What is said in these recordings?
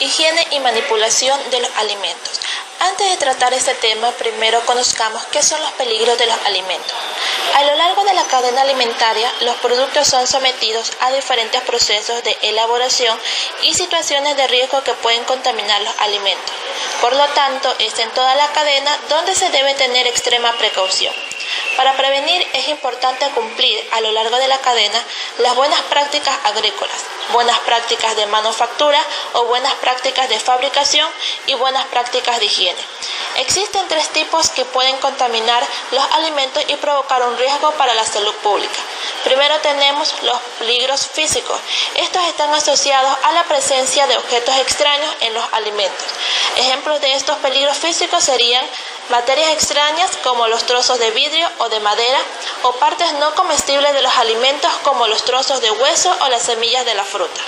higiene y manipulación de los alimentos. Antes de tratar este tema, primero conozcamos qué son los peligros de los alimentos. A lo largo de la cadena alimentaria, los productos son sometidos a diferentes procesos de elaboración y situaciones de riesgo que pueden contaminar los alimentos. Por lo tanto, es en toda la cadena donde se debe tener extrema precaución. Para prevenir es importante cumplir a lo largo de la cadena las buenas prácticas agrícolas, buenas prácticas de manufactura o buenas prácticas de fabricación y buenas prácticas de higiene. Existen tres tipos que pueden contaminar los alimentos y provocar un riesgo para la salud pública. Primero tenemos los peligros físicos. Estos están asociados a la presencia de objetos extraños en los alimentos. Ejemplos de estos peligros físicos serían materias extrañas como los trozos de vidrio o de madera o partes no comestibles de los alimentos como los trozos de hueso o las semillas de la fruta.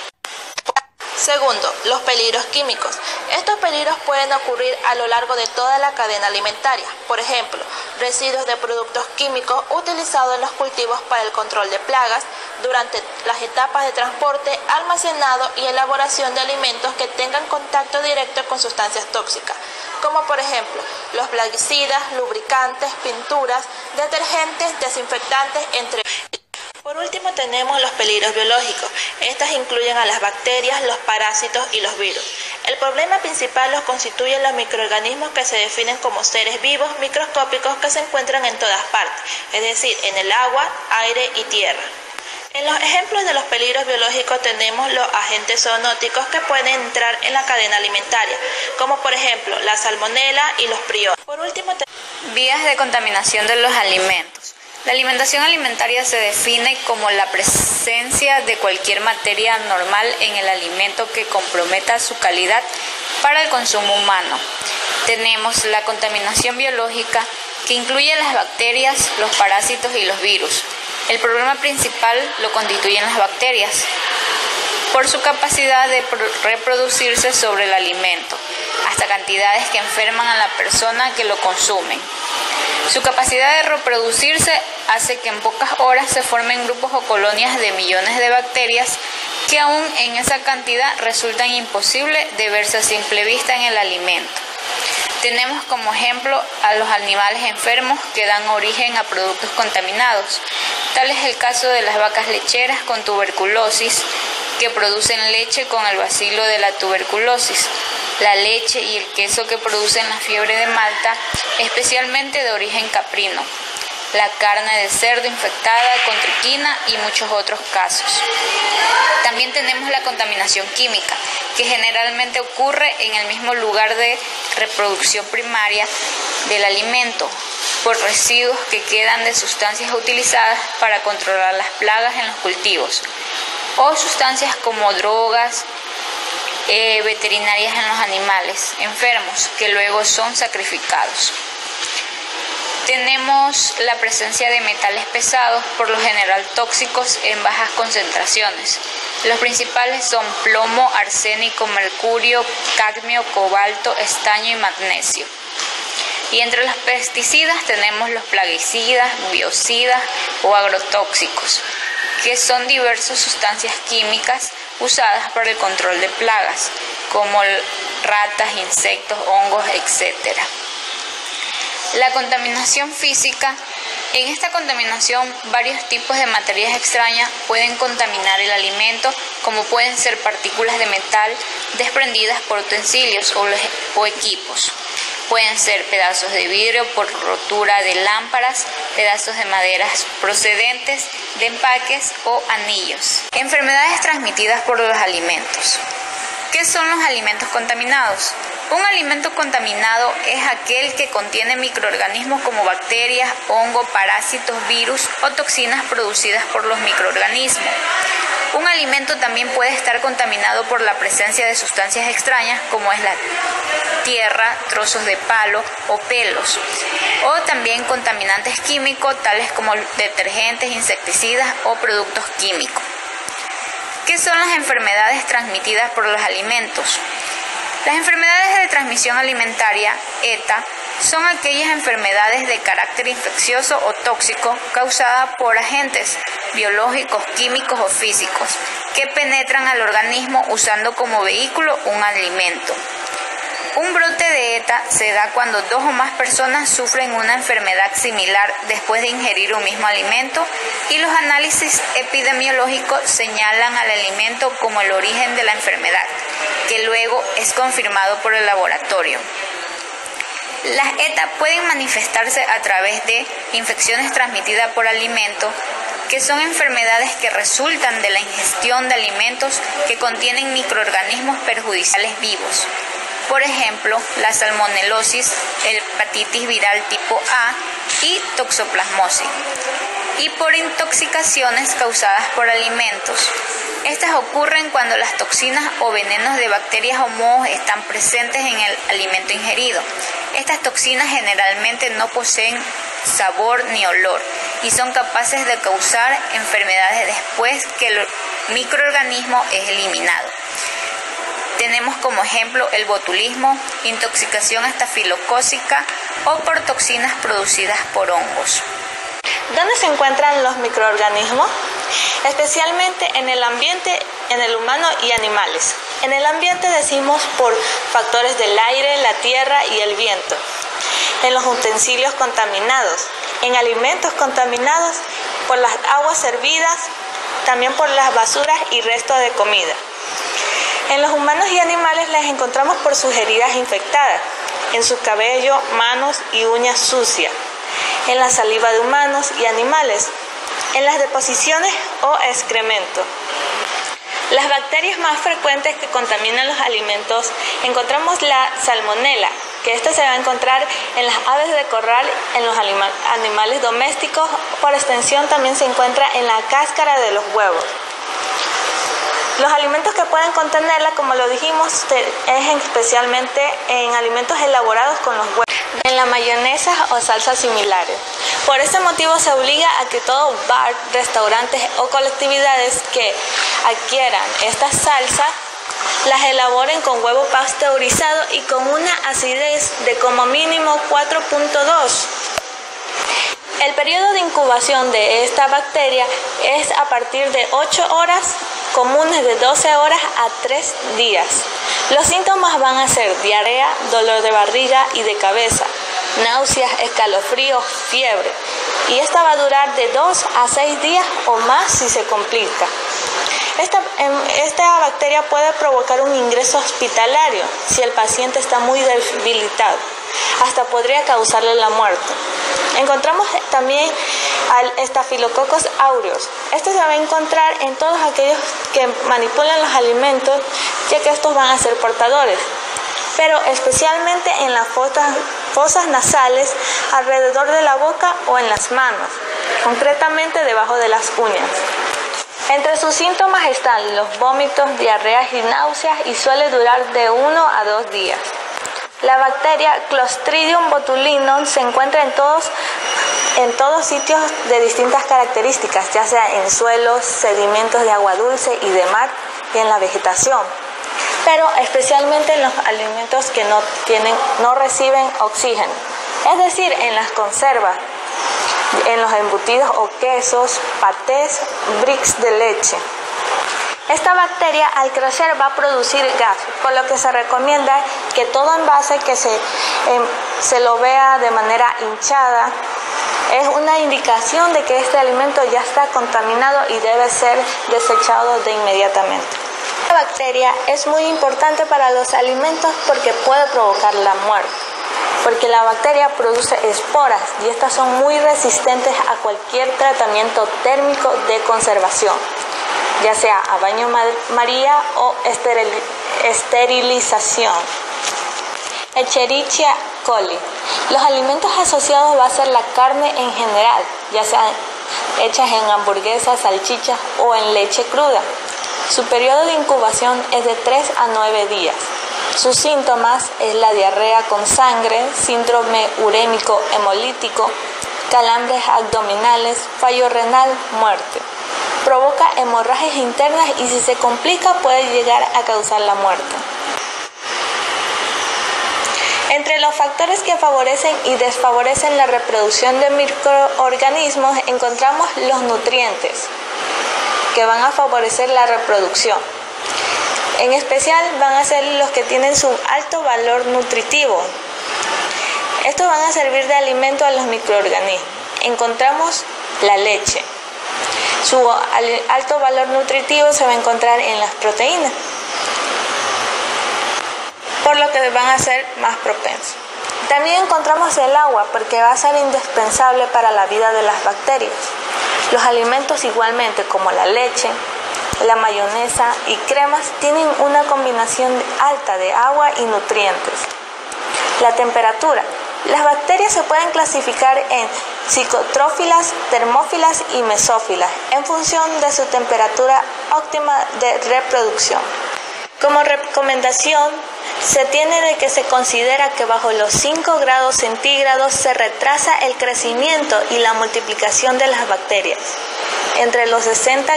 Segundo, los peligros químicos. Estos peligros pueden ocurrir a lo largo de toda la cadena alimentaria. Por ejemplo, residuos de productos químicos utilizados en los cultivos para el control de plagas, durante las etapas de transporte, almacenado y elaboración de alimentos que tengan contacto directo con sustancias tóxicas, como por ejemplo los plaguicidas, lubricantes, pinturas, detergentes, desinfectantes, entre otros. Por último tenemos los peligros biológicos. Estas incluyen a las bacterias, los parásitos y los virus. El problema principal los constituyen los microorganismos que se definen como seres vivos microscópicos que se encuentran en todas partes, es decir, en el agua, aire y tierra. En los ejemplos de los peligros biológicos tenemos los agentes zoonóticos que pueden entrar en la cadena alimentaria, como por ejemplo la salmonela y los prions. Por último, vías de contaminación de los alimentos. La alimentación alimentaria se define como la presencia de cualquier materia anormal en el alimento que comprometa su calidad para el consumo humano. Tenemos la contaminación biológica, que incluye las bacterias, los parásitos y los virus. El problema principal lo constituyen las bacterias, por su capacidad de reproducirse sobre el alimento, hasta cantidades que enferman a la persona que lo consume. Su capacidad de reproducirse hace que en pocas horas se formen grupos o colonias de millones de bacterias que aún en esa cantidad resultan imposibles de verse a simple vista en el alimento. Tenemos como ejemplo a los animales enfermos que dan origen a productos contaminados. Tal es el caso de las vacas lecheras con tuberculosis, que producen leche con el bacilo de la tuberculosis, la leche y el queso que producen la fiebre de Malta, especialmente de origen caprino, la carne de cerdo infectada con triquina y muchos otros casos. También tenemos la contaminación química, que generalmente ocurre en el mismo lugar de reproducción primaria del alimento, por residuos que quedan de sustancias utilizadas para controlar las plagas en los cultivos, o sustancias como drogas veterinarias en los animales enfermos que luego son sacrificados. Tenemos la presencia de metales pesados, por lo general tóxicos en bajas concentraciones. Los principales son plomo, arsénico, mercurio, cadmio, cobalto, estaño y magnesio. Y entre los pesticidas tenemos los plaguicidas, biocidas o agrotóxicos, que son diversas sustancias químicas usadas para el control de plagas, como ratas, insectos, hongos, etc. La contaminación física. En esta contaminación, varios tipos de materias extrañas pueden contaminar el alimento, como pueden ser partículas de metal desprendidas por utensilios o equipos. Pueden ser pedazos de vidrio por rotura de lámparas, pedazos de maderas procedentes de empaques o anillos. Enfermedades transmitidas por los alimentos. ¿Qué son los alimentos contaminados? Un alimento contaminado es aquel que contiene microorganismos como bacterias, hongos, parásitos, virus o toxinas producidas por los microorganismos. Un alimento también puede estar contaminado por la presencia de sustancias extrañas como es la tierra, trozos de palo o pelos, o también contaminantes químicos tales como detergentes, insecticidas o productos químicos. ¿Qué son las enfermedades transmitidas por los alimentos? Las enfermedades de transmisión alimentaria, ETA, son aquellas enfermedades de carácter infeccioso o tóxico causadas por agentes biológicos, químicos o físicos que penetran al organismo usando como vehículo un alimento. Un brote de ETA se da cuando 2 o más personas sufren una enfermedad similar después de ingerir un mismo alimento y los análisis epidemiológicos señalan al alimento como el origen de la enfermedad, que luego es confirmado por el laboratorio. Las ETA pueden manifestarse a través de infecciones transmitidas por alimentos, que son enfermedades que resultan de la ingestión de alimentos que contienen microorganismos perjudiciales vivos. Por ejemplo, la salmonelosis, hepatitis viral tipo A y toxoplasmosis. Y por intoxicaciones causadas por alimentos. Estas ocurren cuando las toxinas o venenos de bacterias o mohos están presentes en el alimento ingerido. Estas toxinas generalmente no poseen sabor ni olor y son capaces de causar enfermedades después que el microorganismo es eliminado. Tenemos como ejemplo el botulismo, intoxicación estafilocócica o por toxinas producidas por hongos. ¿Dónde se encuentran los microorganismos? Especialmente en el ambiente, en el humano y animales. En el ambiente decimos por factores del aire, la tierra y el viento. En los utensilios contaminados, en alimentos contaminados, por las aguas servidas, también por las basuras y restos de comida. En los humanos y animales las encontramos por sus heridas infectadas, en su cabello, manos y uñas sucias, en la saliva de humanos y animales, en las deposiciones o excrementos. Las bacterias más frecuentes que contaminan los alimentos encontramos la salmonela, que esta se va a encontrar en las aves de corral, en los animales domésticos, por extensión también se encuentra en la cáscara de los huevos. Los alimentos que pueden contenerla, como lo dijimos, es especialmente en alimentos elaborados con los huevos, en la mayonesa o salsas similares. Por este motivo se obliga a que todo bar, restaurantes o colectividades que adquieran estas salsas las elaboren con huevo pasteurizado y con una acidez de como mínimo 4.2. El periodo de incubación de esta bacteria es a partir de 8 horas, comunes de 12 horas a 3 días. Los síntomas van a ser diarrea, dolor de barriga y de cabeza, náuseas, escalofríos, fiebre. Y esta va a durar de 2 a 6 días o más si se complica. Esta bacteria puede provocar un ingreso hospitalario si el paciente está muy debilitado. Hasta podría causarle la muerte. Encontramos también al Staphylococcus aureus. Este se va a encontrar en todos aquellos que manipulan los alimentos, ya que estos van a ser portadores, pero especialmente en las fosas nasales, alrededor de la boca o en las manos, concretamente debajo de las uñas. Entre sus síntomas están los vómitos, diarreas y náuseas y suele durar de 1 a 2 días. La bacteria Clostridium botulinum se encuentra en todos sitios de distintas características, ya sea en suelos, sedimentos de agua dulce y de mar y en la vegetación, pero especialmente en los alimentos que no reciben oxígeno, es decir, en las conservas, en los embutidos o quesos, patés, bricks de leche. Esta bacteria al crecer va a producir gas, por lo que se recomienda que todo envase que se lo vea de manera hinchada es una indicación de que este alimento ya está contaminado y debe ser desechado de inmediatamente. Esta bacteria es muy importante para los alimentos porque puede provocar la muerte, porque la bacteria produce esporas y estas son muy resistentes a cualquier tratamiento térmico de conservación, ya sea a baño María o esterilización. Escherichia coli. Los alimentos asociados va a ser la carne en general, ya sean hechas en hamburguesas, salchichas o en leche cruda. Su periodo de incubación es de 3 a 9 días. Sus síntomas es la diarrea con sangre, síndrome urémico hemolítico, calambres abdominales, fallo renal, muerte. Provoca hemorragias internas y si se complica puede llegar a causar la muerte. Entre los factores que favorecen y desfavorecen la reproducción de microorganismos encontramos los nutrientes. que van a favorecer la reproducción. En especial van a ser los que tienen su alto valor nutritivo. Estos van a servir de alimento a los microorganismos. Encontramos la leche. Su alto valor nutritivo se va a encontrar en las proteínas, por lo que van a ser más propensos. También encontramos el agua, porque va a ser indispensable para la vida de las bacterias. Los alimentos igualmente, como la leche, la mayonesa y cremas, tienen una combinación alta de agua y nutrientes. La temperatura. Las bacterias se pueden clasificar en psicotrófilas, termófilas y mesófilas, en función de su temperatura óptima de reproducción. Como recomendación, se tiene de que se considera que bajo los 5 grados centígrados se retrasa el crecimiento y la multiplicación de las bacterias. Entre los 60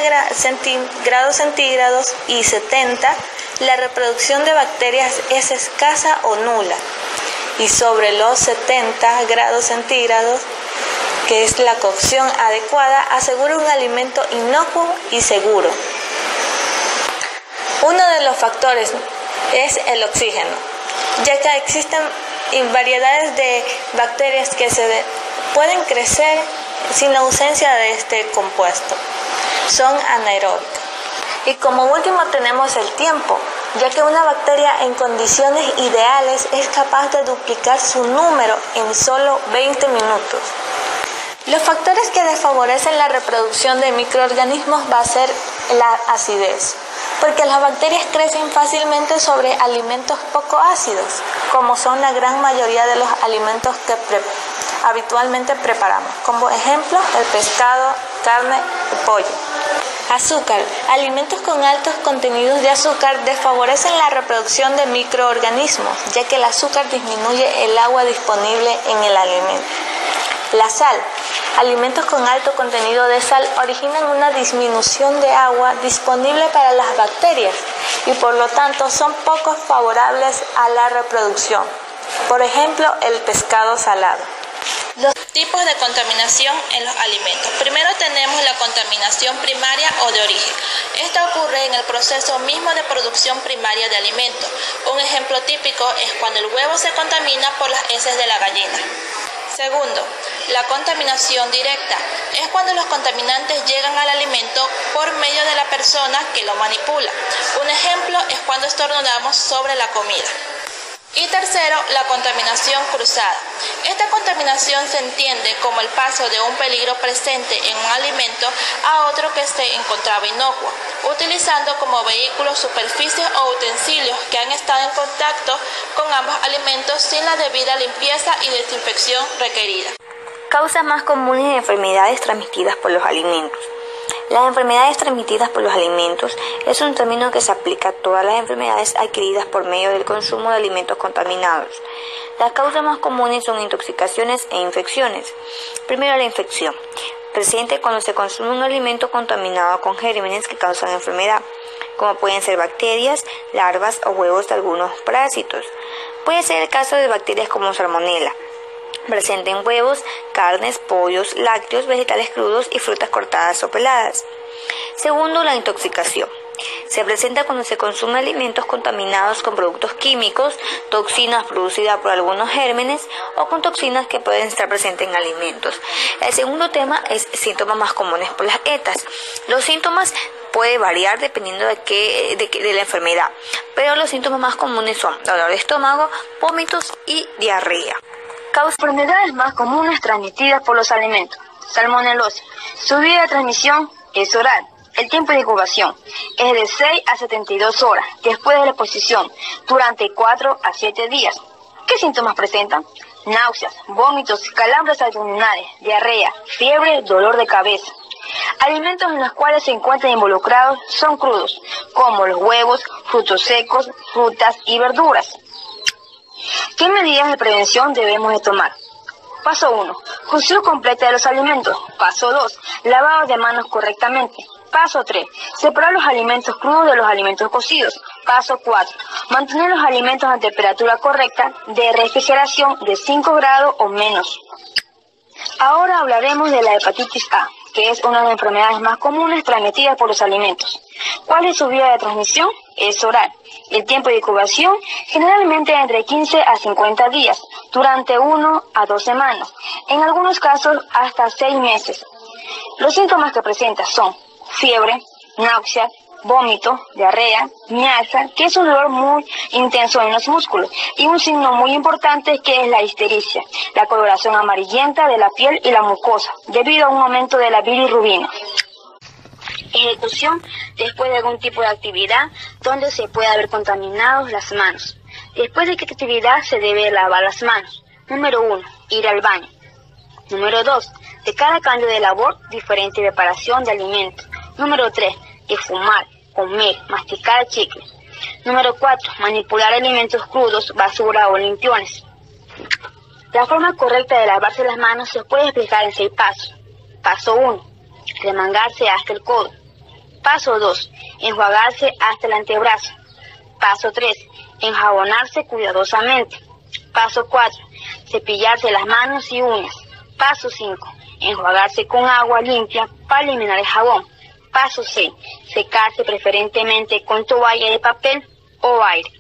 grados centígrados y 70, la reproducción de bacterias es escasa o nula. Y sobre los 70 grados centígrados, que es la cocción adecuada, asegura un alimento inocuo y seguro. Uno de los factores es el oxígeno, ya que existen variedades de bacterias que pueden crecer sin la ausencia de este compuesto. Son anaeróbicas. Y como último tenemos el tiempo, ya que una bacteria en condiciones ideales es capaz de duplicar su número en solo 20 minutos. Los factores que desfavorecen la reproducción de microorganismos va a ser la acidez, porque las bacterias crecen fácilmente sobre alimentos poco ácidos, como son la gran mayoría de los alimentos que habitualmente preparamos, como ejemplo el pescado, carne y pollo. Azúcar. Alimentos con altos contenidos de azúcar desfavorecen la reproducción de microorganismos, ya que el azúcar disminuye el agua disponible en el alimento. La sal. Alimentos con alto contenido de sal originan una disminución de agua disponible para las bacterias y por lo tanto son poco favorables a la reproducción. Por ejemplo, el pescado salado. Los tipos de contaminación en los alimentos. Primero tenemos la contaminación primaria o de origen. Esta ocurre en el proceso mismo de producción primaria de alimentos. Un ejemplo típico es cuando el huevo se contamina por las heces de la gallina. Segundo, la contaminación directa. Es cuando los contaminantes llegan al alimento por medio de la persona que lo manipula. Un ejemplo es cuando estornudamos sobre la comida. Y tercero, la contaminación cruzada. Esta contaminación se entiende como el paso de un peligro presente en un alimento a otro que se encontraba inocuo, utilizando como vehículos superficies o utensilios que han estado en contacto con ambos alimentos sin la debida limpieza y desinfección requerida. Causas más comunes de enfermedades transmitidas por los alimentos. Las enfermedades transmitidas por los alimentos es un término que se aplica a todas las enfermedades adquiridas por medio del consumo de alimentos contaminados. Las causas más comunes son intoxicaciones e infecciones. Primero, la infección. Presente cuando se consume un alimento contaminado con gérmenes que causan enfermedad, como pueden ser bacterias, larvas o huevos de algunos parásitos. Puede ser el caso de bacterias como Salmonella, presente en huevos, carnes, pollos, lácteos, vegetales crudos y frutas cortadas o peladas. Segundo, la intoxicación. Se presenta cuando se consumen alimentos contaminados con productos químicos, toxinas producidas por algunos gérmenes o con toxinas que pueden estar presentes en alimentos. El segundo tema es síntomas más comunes por las ETAs. Los síntomas pueden variar dependiendo de la enfermedad, pero los síntomas más comunes son dolor de estómago, vómitos y diarrea. Enfermedades más comunes transmitidas por los alimentos. Salmonelosis. Su vía de transmisión es oral. El tiempo de incubación es de 6 a 72 horas después de la exposición, durante 4 a 7 días. ¿Qué síntomas presentan? Náuseas, vómitos, calambres abdominales, diarrea, fiebre, dolor de cabeza. Alimentos en los cuales se encuentran involucrados son crudos, como los huevos, frutos secos, frutas y verduras. ¿Qué medidas de prevención debemos de tomar? Paso 1. Cocción completa de los alimentos. Paso 2. Lavado de manos correctamente. Paso 3. Separar los alimentos crudos de los alimentos cocidos. Paso 4. Mantener los alimentos a temperatura correcta de refrigeración de 5 grados o menos. Ahora hablaremos de la hepatitis A, que es una de las enfermedades más comunes transmitidas por los alimentos. ¿Cuál es su vía de transmisión? Es oral. El tiempo de incubación generalmente entre 15 a 50 días, durante 1 a 2 semanas, en algunos casos hasta 6 meses. Los síntomas que presenta son fiebre, náusea, vómito, diarrea, mialgia, que es un dolor muy intenso en los músculos, y un signo muy importante que es la ictericia, la coloración amarillenta de la piel y la mucosa, debido a un aumento de la bilirrubina. Ejecución después de algún tipo de actividad donde se puede haber contaminado las manos. Después de qué actividad se debe lavar las manos. Número 1, ir al baño. Número 2, de cada cambio de labor, diferente preparación de alimentos. Número 3, de fumar, comer, masticar chicle. Número 4, manipular alimentos crudos, basura o limpiones. La forma correcta de lavarse las manos se puede explicar en 6 pasos. Paso 1, remangarse hasta el codo. Paso 2, enjuagarse hasta el antebrazo. Paso 3, enjabonarse cuidadosamente. Paso 4, cepillarse las manos y uñas. Paso 5, enjuagarse con agua limpia para eliminar el jabón. Paso 6, secarse preferentemente con toalla de papel o aire.